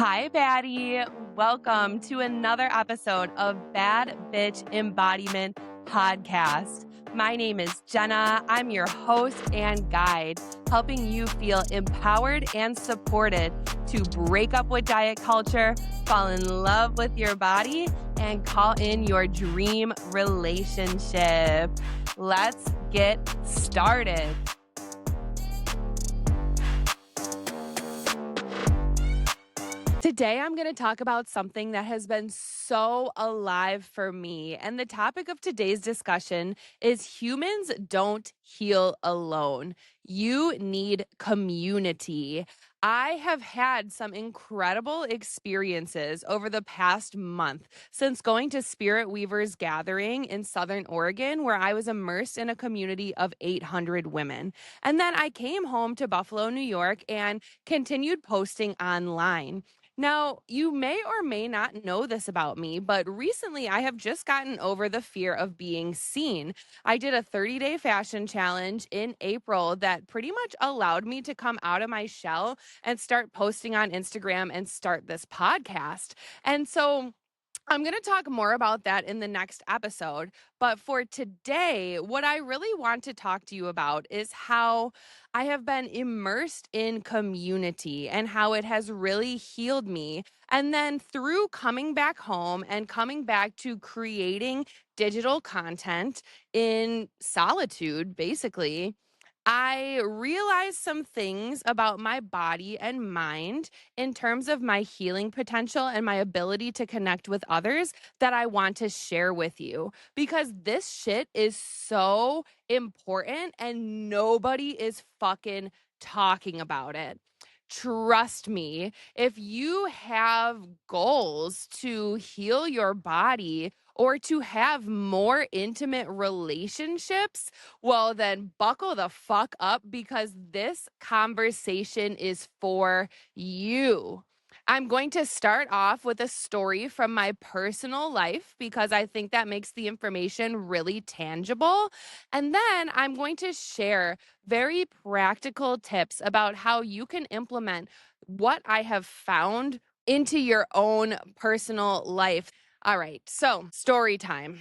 Hi, Baddie. Welcome to another episode of Bad Bitch Embodiment podcast. My name is Jenna. I'm your host and guide, helping you feel empowered and supported to break up with diet culture, fall in love with your body, and call in your dream relationship. Let's get started. Today, I'm going to talk about something that has been so alive for me. And the topic of today's discussion is humans don't heal alone. You need community. I have had some incredible experiences over the past month since going to Spirit Weavers Gathering in Southern Oregon, where I was immersed in a community of 800 women. And then I came home to Buffalo, New York, and continued posting online. Now, you may or may not know this about me, but recently I have just gotten over the fear of being seen. I did a 30-day fashion challenge in April that pretty much allowed me to come out of my shell and start posting on Instagram and start this podcast. And so I'm going to talk more about that in the next episode. But for today, what I really want to talk to you about is how I have been immersed in community and how it has really healed me. And then through coming back home and coming back to creating digital content in solitude, basically, I realized some things about my body and mind in terms of my healing potential and my ability to connect with others that I want to share with you because this shit is so important and nobody is fucking talking about it. Trust me, if you have goals to heal your body or to have more intimate relationships, well, then buckle the fuck up because this conversation is for you. I'm going to start off with a story from my personal life because I think that makes the information really tangible. And then I'm going to share very practical tips about how you can implement what I have found into your own personal life. All right, so story time.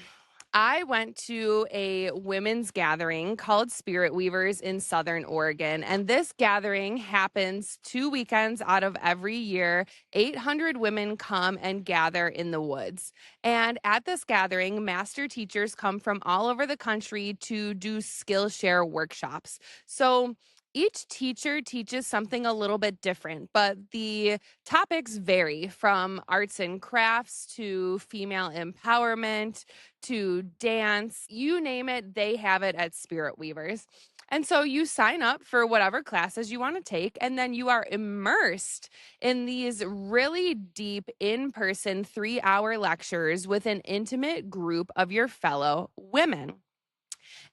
I went to a women's gathering called Spirit Weavers in Southern Oregon. And this gathering happens 2 weekends out of every year. 800 women come and gather in the woods. And at this gathering, master teachers come from all over the country to do Skillshare workshops. So each teacher teaches something a little bit different, but the topics vary from arts and crafts to female empowerment to dance, you name it, they have it at Spirit Weavers. And so you sign up for whatever classes you want to take, and then you are immersed in these really deep in-person 3-hour lectures with an intimate group of your fellow women.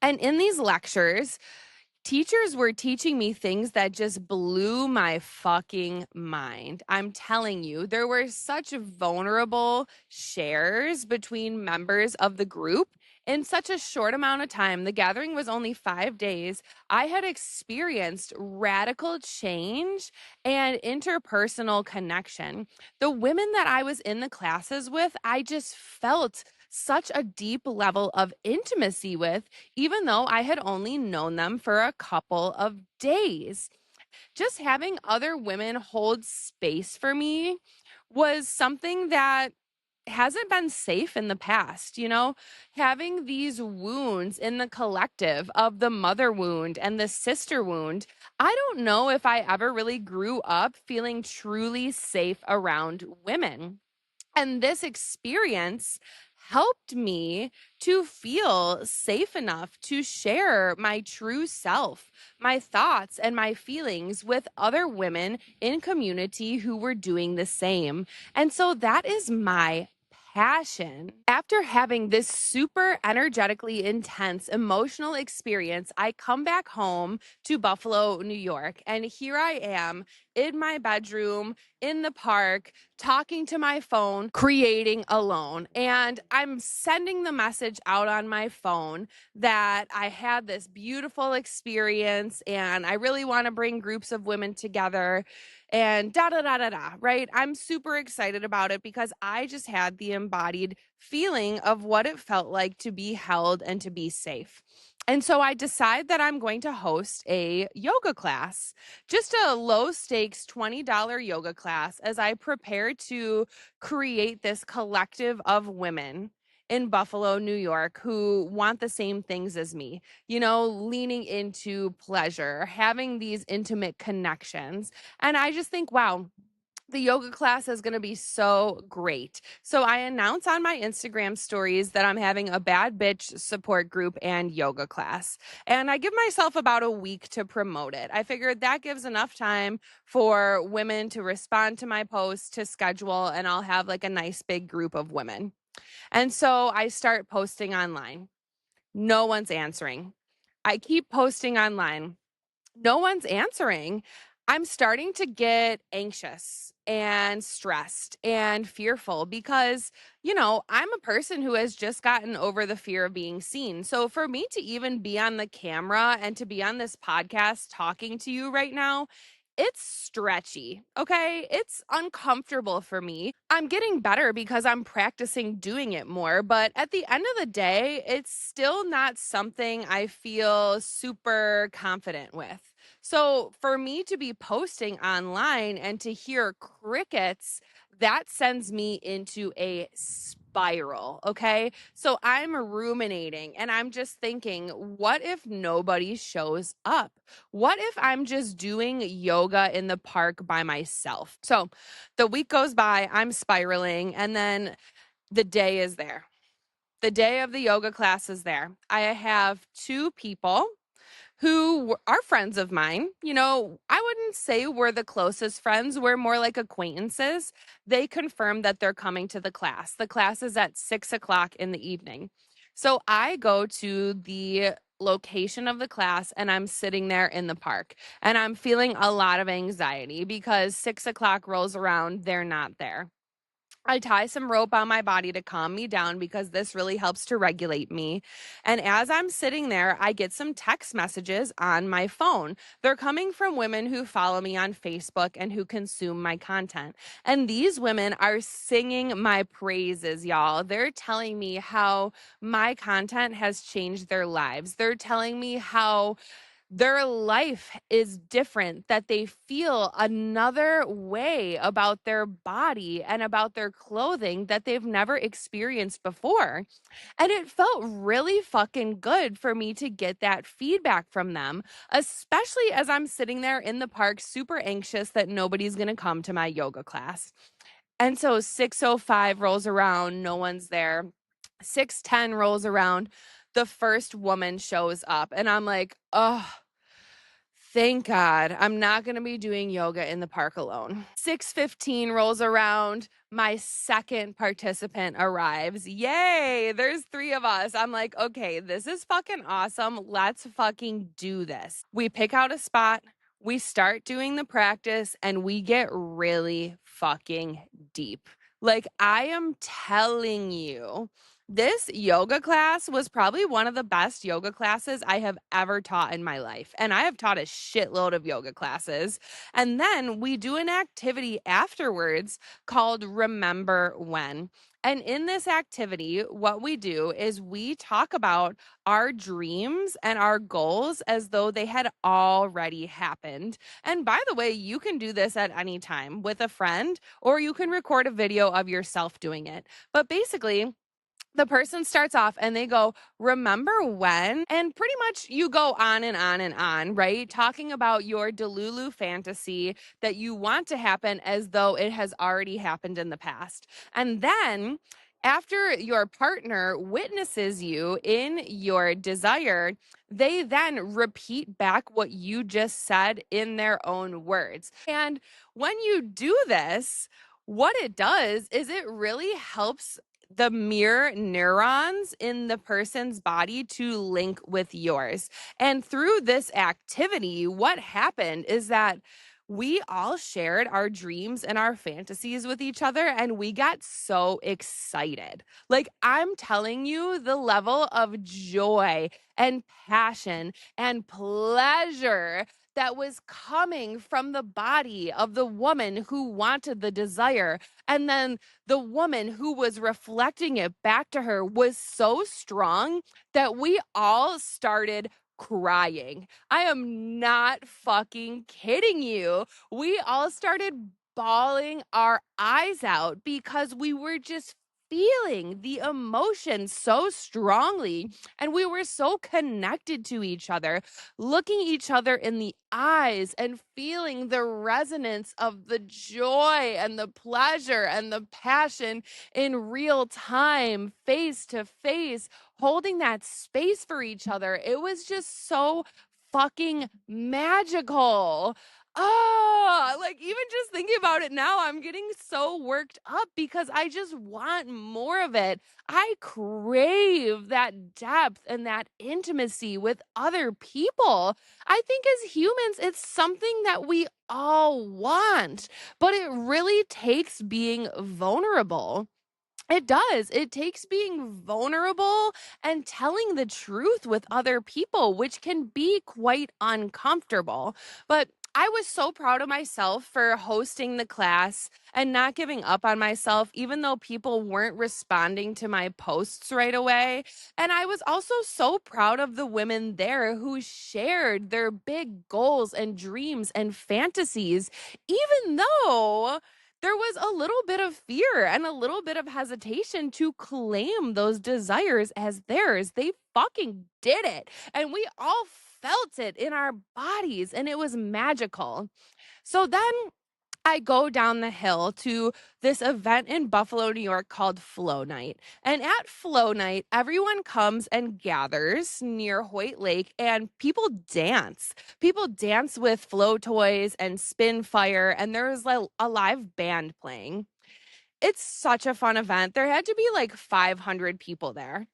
And in these lectures, teachers were teaching me things that just blew my fucking mind. I'm telling you, there were such vulnerable shares between members of the group in such a short amount of time. The gathering was only 5 days. I had experienced radical change and interpersonal connection. The women that I was in the classes with, I just felt such a deep level of intimacy with, even though I had only known them for a couple of days. Just having other women hold space for me was something that hasn't been safe in the past, having these wounds in the collective of the mother wound and the sister wound. I don't know if I ever really grew up feeling truly safe around women. And this experience helped me to feel safe enough to share my true self, my thoughts and my feelings with other women in community who were doing the same. And so that is my passion. After having this super energetically intense emotional experience, I come back home to Buffalo, New York, and here I am in my bedroom, in the park, talking to my phone, creating alone. And I'm sending the message out on my phone that I had this beautiful experience and I really want to bring groups of women together and da da da da da, right? I'm super excited about it because I just had the embodied feeling of what it felt like to be held and to be safe. And so I decide that I'm going to host a yoga class, just a low stakes $20 yoga class as I prepare to create this collective of women in Buffalo, New York, who want the same things as me, leaning into pleasure, having these intimate connections. And I just think, wow, the yoga class is going to be so great. So I announce on my Instagram stories that I'm having a bad bitch support group and yoga class. And I give myself about a week to promote it. I figured that gives enough time for women to respond to my posts, to schedule, and I'll have like a nice big group of women. And so I start posting online. No one's answering. I keep posting online. No one's answering. I'm starting to get anxious and stressed and fearful because, I'm a person who has just gotten over the fear of being seen. So for me to even be on the camera and to be on this podcast talking to you right now, it's stretchy. Okay. It's uncomfortable for me. I'm getting better because I'm practicing doing it more. But at the end of the day, it's still not something I feel super confident with. So for me to be posting online and to hear crickets, that sends me into a spiral. Okay. So I'm ruminating and I'm just thinking, what if nobody shows up? What if I'm just doing yoga in the park by myself? So the week goes by, I'm spiraling, and then the day is there. The day of the yoga class is there. I have two people who are friends of mine. I wouldn't say we're the closest friends. We're more like acquaintances. They confirmed that they're coming to the class. The class is at 6 o'clock in the evening. So I go to the location of the class and I'm sitting there in the park and I'm feeling a lot of anxiety because 6 o'clock rolls around, they're not there. I tie some rope on my body to calm me down because this really helps to regulate me. And as I'm sitting there, I get some text messages on my phone. They're coming from women who follow me on Facebook and who consume my content. And these women are singing my praises, y'all. They're telling me how my content has changed their lives. They're telling me how their life is different, that they feel another way about their body and about their clothing that they've never experienced before. And it felt really fucking good for me to get that feedback from them, especially as I'm sitting there in the park, super anxious that nobody's going to come to my yoga class. And so 6:05 rolls around, no one's there. 6:10 rolls around, the first woman shows up, and I'm like, oh, thank God I'm not going to be doing yoga in the park alone. 6:15 rolls around. My second participant arrives. Yay, there's three of us. I'm like, okay, this is fucking awesome. Let's fucking do this. We pick out a spot. We start doing the practice and we get really fucking deep. Like, I am telling you, this yoga class was probably one of the best yoga classes I have ever taught in my life. And I have taught a shitload of yoga classes. And then we do an activity afterwards called Remember When. And in this activity, what we do is we talk about our dreams and our goals as though they had already happened. And by the way, you can do this at any time with a friend, or you can record a video of yourself doing it. But basically, the person starts off and they go, remember when? And pretty much you go on and on and on, right? Talking about your Delulu fantasy that you want to happen as though it has already happened in the past. And then after your partner witnesses you in your desire, they then repeat back what you just said in their own words. And when you do this, what it does is it really helps the mirror neurons in the person's body to link with yours. And through this activity, what happened is that we all shared our dreams and our fantasies with each other, and we got so excited. Like, I'm telling you, the level of joy and passion and pleasure that was coming from the body of the woman who wanted the desire, and then the woman who was reflecting it back to her, was so strong that we all started crying. I am not fucking kidding you. We all started bawling our eyes out because we were just feeling the emotion so strongly, and we were so connected to each other, looking each other in the eyes and feeling the resonance of the joy and the pleasure and the passion in real time, face to face, holding that space for each other. It was just so fucking magical. Oh, like, even just thinking about it now, I'm getting so worked up because I just want more of it. I crave that depth and that intimacy with other people. I think as humans, it's something that we all want, but it really takes being vulnerable. It does. It takes being vulnerable and telling the truth with other people, which can be quite uncomfortable. But I was so proud of myself for hosting the class and not giving up on myself, even though people weren't responding to my posts right away. And I was also so proud of the women there who shared their big goals and dreams and fantasies, even though there was a little bit of fear and a little bit of hesitation to claim those desires as theirs. They fucking did it. And we all felt it in our bodies, and it was magical. So then I go down the hill to this event in Buffalo, New York called Flow Night. And at Flow Night, everyone comes and gathers near Hoyt Lake, and people dance. People dance with flow toys and spin fire, and there's like a live band playing. It's such a fun event. There had to be like 500 people there.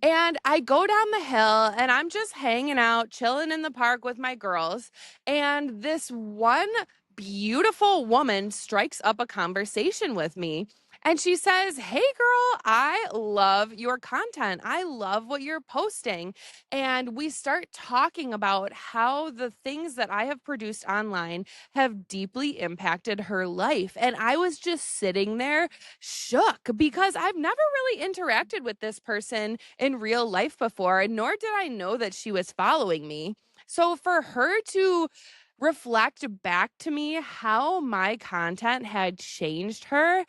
And I go down the hill and I'm just hanging out, chilling in the park with my girls. And this one beautiful woman strikes up a conversation with me. And she says, "Hey, girl, I love your content. I love what you're posting." And we start talking about how the things that I have produced online have deeply impacted her life. And I was just sitting there shook because I've never really interacted with this person in real life before, nor did I know that she was following me. So for her to reflect back to me how my content had changed her,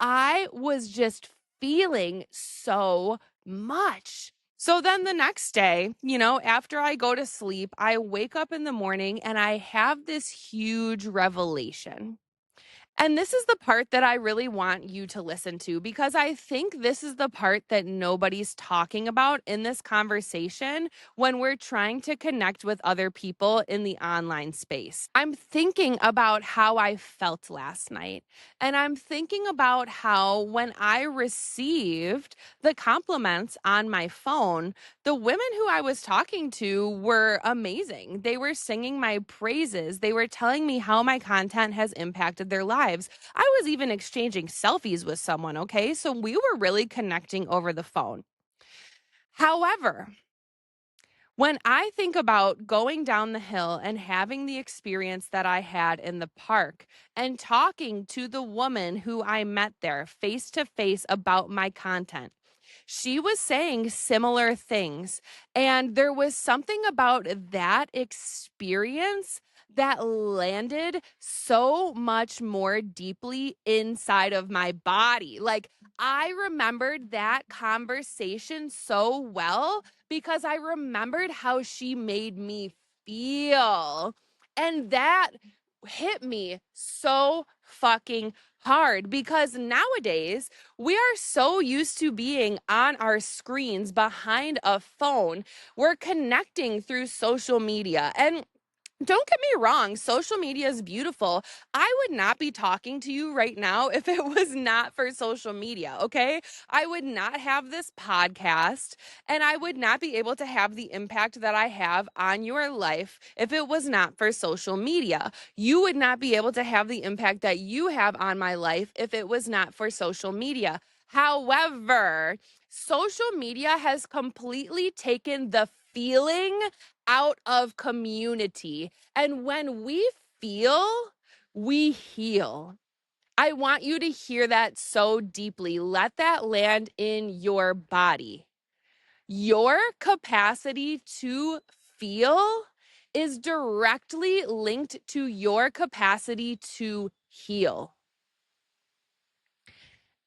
I was just feeling so much. So then the next day, after I go to sleep, I wake up in the morning and I have this huge revelation. And this is the part that I really want you to listen to, because I think this is the part that nobody's talking about in this conversation when we're trying to connect with other people in the online space. I'm thinking about how I felt last night, and I'm thinking about how when I received the compliments on my phone, the women who I was talking to were amazing. They were singing my praises. They were telling me how my content has impacted their lives. I was even exchanging selfies with someone, okay? So we were really connecting over the phone. However, when I think about going down the hill and having the experience that I had in the park and talking to the woman who I met there face to face about my content, she was saying similar things. And there was something about that experience that landed so much more deeply inside of my body. Like, I remembered that conversation so well because I remembered how she made me feel. And that hit me so fucking hard because nowadays we are so used to being on our screens behind a phone. We're connecting through social media. And Don't get me wrong, social media is beautiful. I would not be talking to you right now if it was not for social media, okay? I would not have this podcast and I would not be able to have the impact that I have on your life if it was not for social media. You would not be able to have the impact that you have on my life if it was not for social media. However, social media has completely taken the feeling out of community. And when we feel, we heal. I want you to hear that so deeply. Let that land in your body. Your capacity to feel is directly linked to your capacity to heal.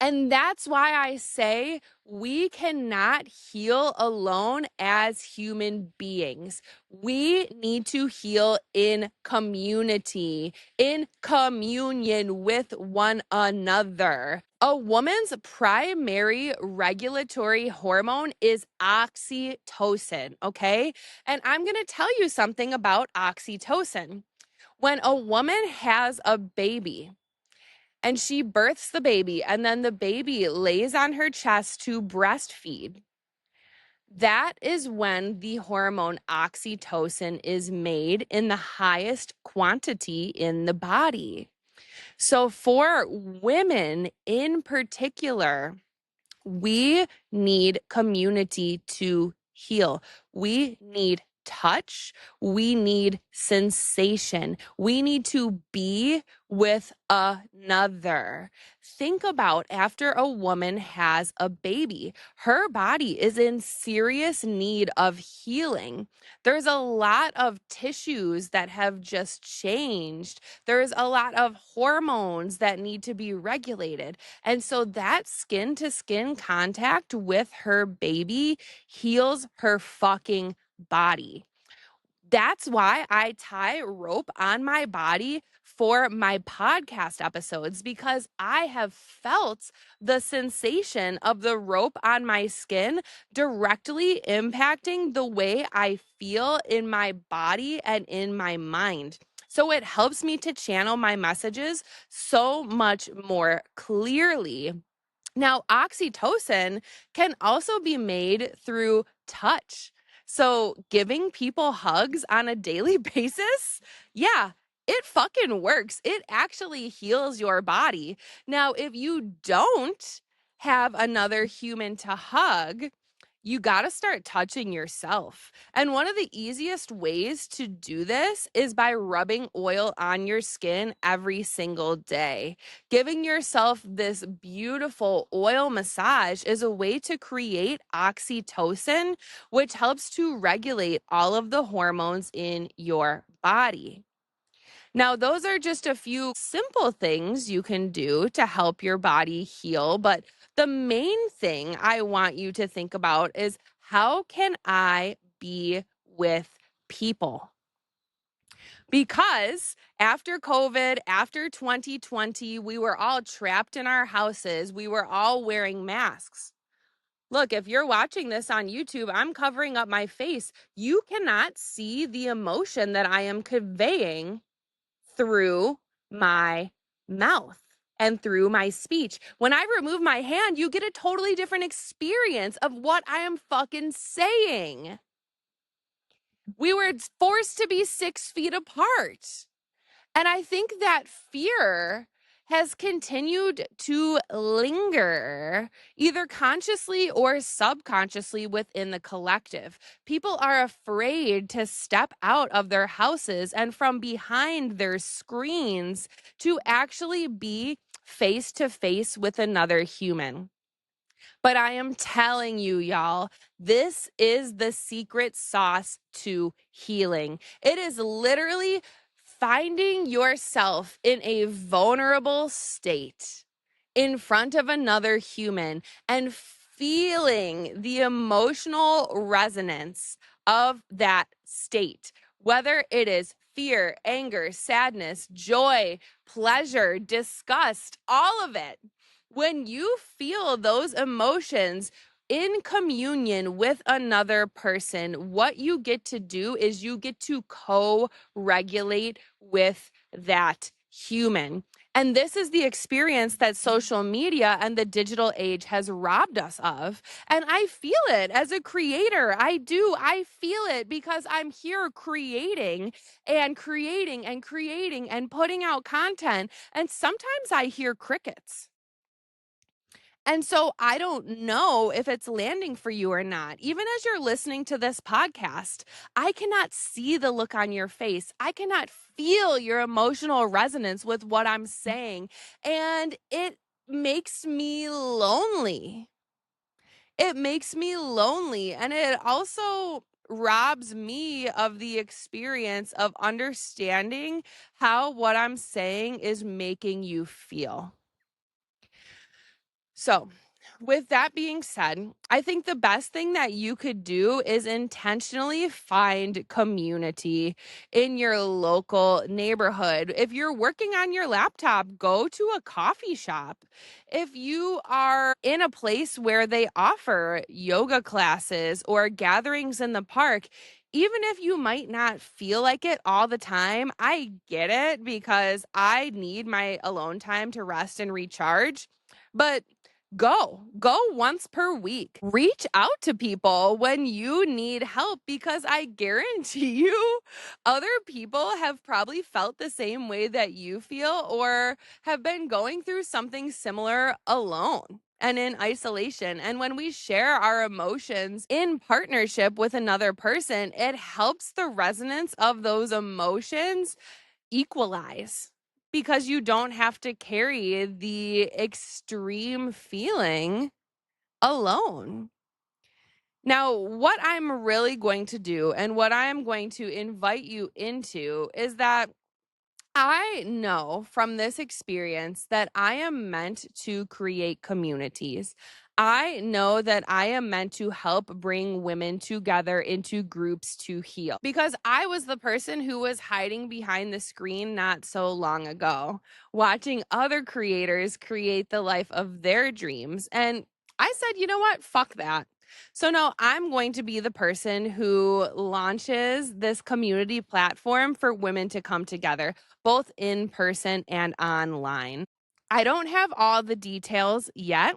And that's why I say we cannot heal alone as human beings. We need to heal in community, in communion with one another. A woman's primary regulatory hormone is oxytocin, okay? And I'm going to tell you something about oxytocin. When a woman has a baby, and she births the baby, and then the baby lays on her chest to breastfeed. That is when the hormone oxytocin is made in the highest quantity in the body. So, for women in particular, we need community to heal. We need touch. We need sensation. We need to be with another. Think about after a woman has a baby, her body is in serious need of healing. There's a lot of tissues that have just changed. There's a lot of hormones that need to be regulated. And so that skin to skin contact with her baby heals her fucking body. That's why I tie rope on my body for my podcast episodes, because I have felt the sensation of the rope on my skin directly impacting the way I feel in my body and in my mind. So it helps me to channel my messages so much more clearly. Now, oxytocin can also be made through touch. So, giving people hugs on a daily basis, yeah, it fucking works. It actually heals your body. Now, if you don't have another human to hug, you got to start touching yourself. And one of the easiest ways to do this is by rubbing oil on your skin every single day. Giving yourself this beautiful oil massage is a way to create oxytocin, which helps to regulate all of the hormones in your body. Now, those are just a few simple things you can do to help your body heal. But the main thing I want you to think about is, how can I be with people? Because after COVID, after 2020, we were all trapped in our houses. We were all wearing masks. Look, if you're watching this on YouTube, I'm covering up my face. You cannot see the emotion that I am conveying through my mouth and through my speech. When I remove my hand, you get a totally different experience of what I am fucking saying. We were forced to be 6 feet apart. And I think that fear has continued to linger, either consciously or subconsciously within the collective. People are afraid to step out of their houses and from behind their screens to actually be face to face with another human. But I am telling you, y'all, this is the secret sauce to healing. It is literally finding yourself in a vulnerable state in front of another human and feeling the emotional resonance of that state, whether it is fear, anger, sadness, joy, pleasure, disgust, all of it. When you feel those emotions, in communion with another person, what you get to do is you get to co-regulate with that human. And this is the experience that social media and the digital age has robbed us of. And I feel it as a creator. I do. I feel it because I'm here creating and creating and creating and putting out content. And sometimes I hear crickets. And so I don't know if it's landing for you or not. Even as you're listening to this podcast, I cannot see the look on your face. I cannot feel your emotional resonance with what I'm saying. And it makes me lonely. It makes me lonely. And it also robs me of the experience of understanding how what I'm saying is making you feel. So, with that being said, I think the best thing that you could do is intentionally find community in your local neighborhood. If you're working on your laptop, go to a coffee shop. If you are in a place where they offer yoga classes or gatherings in the park, even if you might not feel like it all the time, I get it because I need my alone time to rest and recharge. But go once per week. Reach out to people when you need help because I guarantee you other people have probably felt the same way that you feel or have been going through something similar alone and in isolation. And when we share our emotions in partnership with another person, it helps the resonance of those emotions equalize because you don't have to carry the extreme feeling alone. Now, what I'm really going to do and what I am going to invite you into is that I know from this experience that I am meant to create communities. I know that I am meant to help bring women together into groups to heal because I was the person who was hiding behind the screen not so long ago, watching other creators create the life of their dreams. And I said, you know what? Fuck that. So now I'm going to be the person who launches this community platform for women to come together, both in person and online. I don't have all the details yet.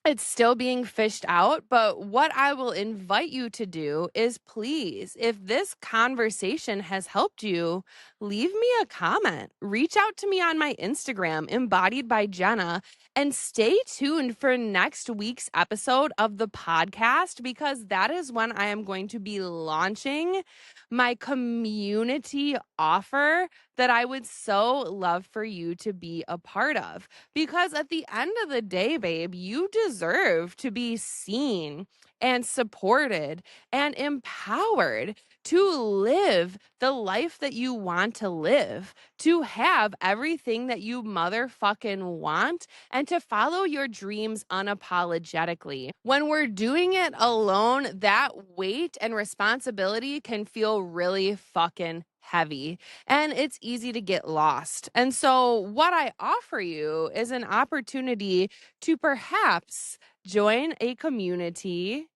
It's still being fished out, but what I will invite you to do is please, if this conversation has helped you, leave me a comment. Reach out to me on my Instagram, Embodied by Jenna, and stay tuned for next week's episode of the podcast because that is when I am going to be launching my community offer that I would so love for you to be a part of. Because at the end of the day, babe, you deserve to be seen and supported and empowered to live the life that you want to live, to have everything that you motherfucking want, and to follow your dreams unapologetically. When we're doing it alone, that weight and responsibility can feel really fucking heavy and it's easy to get lost. And so what I offer you is an opportunity to perhaps join a community,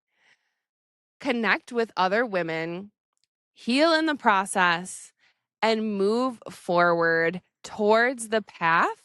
connect with other women, heal in the process, and move forward towards the path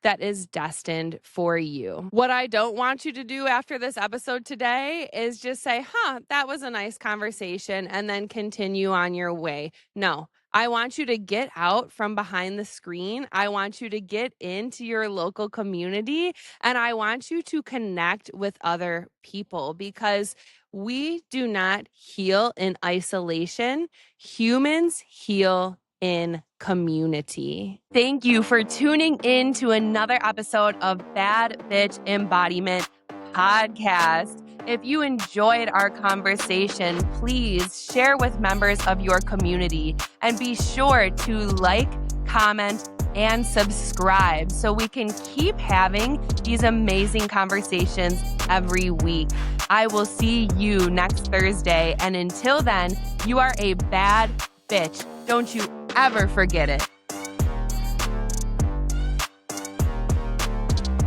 that is destined for you. What I don't want you to do after this episode today is just say, that was a nice conversation, and then continue on your way. No. I want you to get out from behind the screen. I want you to get into your local community, and I want you to connect with other people because we do not heal in isolation. Humans heal in community. Thank you for tuning in to another episode of Bad Bitch Embodiment podcast. If you enjoyed our conversation, please share with members of your community and be sure to like, comment, and subscribe so we can keep having these amazing conversations every week. I will see you next Thursday. And until then, you are a bad bitch. Don't you ever forget it.